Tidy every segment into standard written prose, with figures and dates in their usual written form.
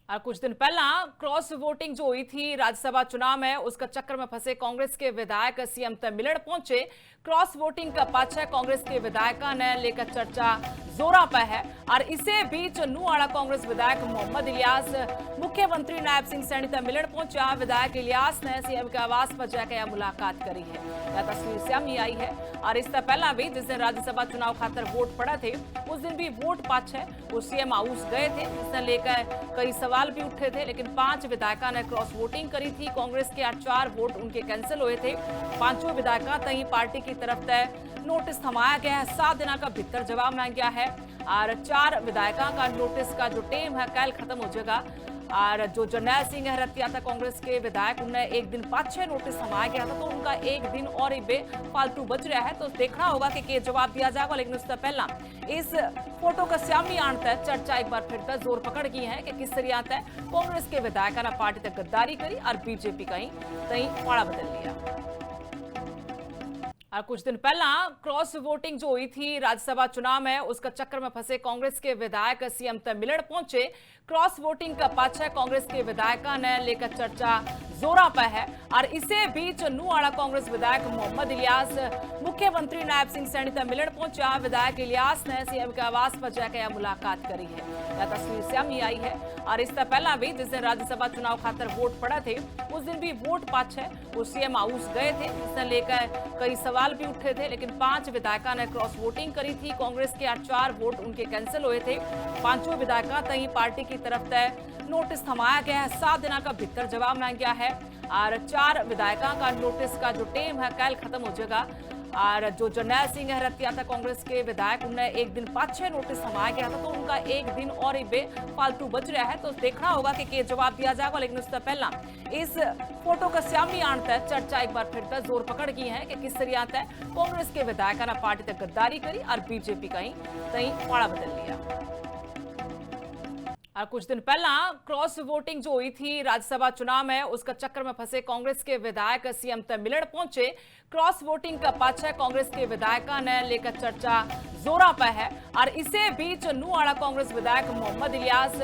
और कुछ दिन पहला क्रॉस वोटिंग जो हुई थी राज्यसभा चुनाव में, उसका चक्कर में फंसे कांग्रेस के विधायक सीएम तक मिलड़ पहुंचे। क्रॉस वोटिंग का पक्ष है कांग्रेस के विधायका ने लेकर चर्चा जोरा पर है। और इसे बीच नुआड़ा कांग्रेस विधायक मोहम्मद इलियास मुख्यमंत्री नायब सिंह सैनी तक मिलड़ पहुंचा। विधायक इलियास ने सीएम के आवास पर जाकर मुलाकात करी है। यह तस्वीर सामने आई है। और इससे पहला भी जिस दिन राज्यसभा चुनाव खातर वोट पड़ा थे, उस दिन भी वोट पक्ष है वो सीएम हाउस गए थे। इसने लेकर कई सवाल भी उठे थे, लेकिन 5 विधायका ने क्रॉस वोटिंग करी थी। कांग्रेस के 4 वोट उनके कैंसिल हुए थे। 5 विधायका तई पार्टी की तरफ तय नोटिस थमाया गया है। 7 दिन का भीतर जवाब मांगा गया है। और 4 विधायका का नोटिस का जो टेम है कल खत्म हो जाएगा। और जो जरनैल सिंह हरतिया था कांग्रेस के विधायक, उन्हें एक दिन पाछे नोटिस थमाया गया था, तो उनका एक दिन और ही बेफालतू बच रहा है। तो देखना होगा कि जवाब दिया जाएगा। लेकिन उससे पहला इस फोटो का सामने आने चर्चा एक बार फिर तक जोर पकड़ गई है कि किस तरह तय कांग्रेस के विधायक ने पार्टी तक गद्दारी करी और बीजेपी का ही पाड़ा बदल लिया। और कुछ दिन पहला क्रॉस वोटिंग जो हुई थी राज्यसभा चुनाव में, उसका चक्कर में फंसे कांग्रेस के विधायक सीएम तक मिलड़ पहुंचे। क्रॉस वोटिंग का पक्ष है कांग्रेस के विधायका ने लेकर चर्चा जोरा पर है। और इसे बीच नुआड़ा कांग्रेस विधायक मोहम्मद इलियास मुख्यमंत्री नायब सिंह सैनी तक मिलड़ पहुंचा। विधायक इलियास ने सीएम के आवास पर जाकर मुलाकात करी है। यह तस्वीर सामने आई है। और इससे पहला भी जिस दिन राज्यसभा चुनाव खातर वोट पड़ा थे, उस दिन भी वोट पक्ष है वो सीएम हाउस गए थे। इसने लेकर कई सवाल भी उठे थे, लेकिन 5 विधायका ने क्रॉस वोटिंग करी थी। कांग्रेस के 4 वोट उनके कैंसिल हुए थे। 5 विधायका तई पार्टी की तरफ तय नोटिस थमाया गया है। 7 दिन का भीतर जवाब मांगा गया है। और 4 विधायका का नोटिस का जो टेम है कल खत्म हो जाएगा। और जो जरनैल सिंह हरतिया था कांग्रेस के विधायक, उन्हें एक दिन पाछे नोटिस थमाया गया था, तो उनका एक दिन और ही बेफालतू बच रहा है। तो देखना होगा कि जवाब दिया जाएगा। लेकिन उससे पहला इस फोटो का सामने आने चर्चा एक बार फिर तक जोर पकड़ गई है कि किस तरह तय कांग्रेस के विधायका ने पार्टी तक गद्दारी करी और बीजेपी का ही पाड़ा बदल लिया। और कुछ दिन पहला क्रॉस वोटिंग जो हुई थी राज्यसभा चुनाव में, उसका चक्कर में फंसे कांग्रेस के विधायक सीएम तक मिलड़ पहुंचे। क्रॉस वोटिंग का पक्ष है कांग्रेस के विधायका ने लेकर चर्चा जोरा पर है। और इसे बीच नुआड़ा कांग्रेस विधायक मोहम्मद इलियास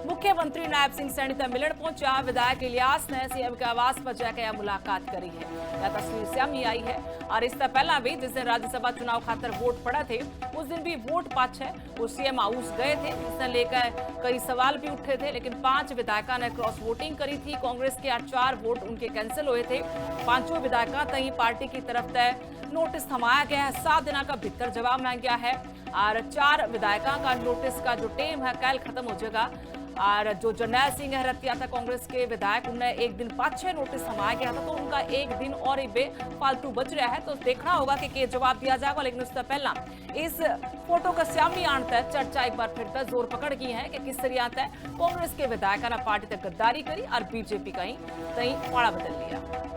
मुख्यमंत्री नायब सिंह सैनी तक मिलड़ पहुंचा। विधायक इलियास ने सीएम के आवास पर जाकर मुलाकात करी है। यह तस्वीर सामने आई है। और इससे पहला भी जिस दिन राज्यसभा चुनाव खातर वोट पड़ा थे, उस दिन भी वोट पक्ष है वो सीएम हाउस गए थे। इसने लेकर कई सवाल भी उठे थे, लेकिन 5 विधायका ने क्रॉस वोटिंग करी थी। कांग्रेस के 4 वोट उनके कैंसिल हुए थे। 5 विधायका तई पार्टी की तरफ तय नोटिस थमाया गया है। 7 दिन का भीतर जवाब मांगा गया है। और 4 विधायका का नोटिस का जो टेम है कल खत्म हो जाएगा। और जो जरनैल सिंह हरतिया था कांग्रेस के विधायक, उन्हें एक दिन पाछे नोटिस थमाया गया था, तो उनका एक दिन और ही बेफालतू बच रहा है। तो देखना होगा कि जवाब दिया जाएगा। लेकिन उससे पहला इस फोटो का सामने आने चर्चा एक बार फिर तक जोर पकड़ गई है कि किस तरह तय कांग्रेस के विधायका ने पार्टी तक गद्दारी करी और बीजेपी का ही पाड़ा बदल लिया।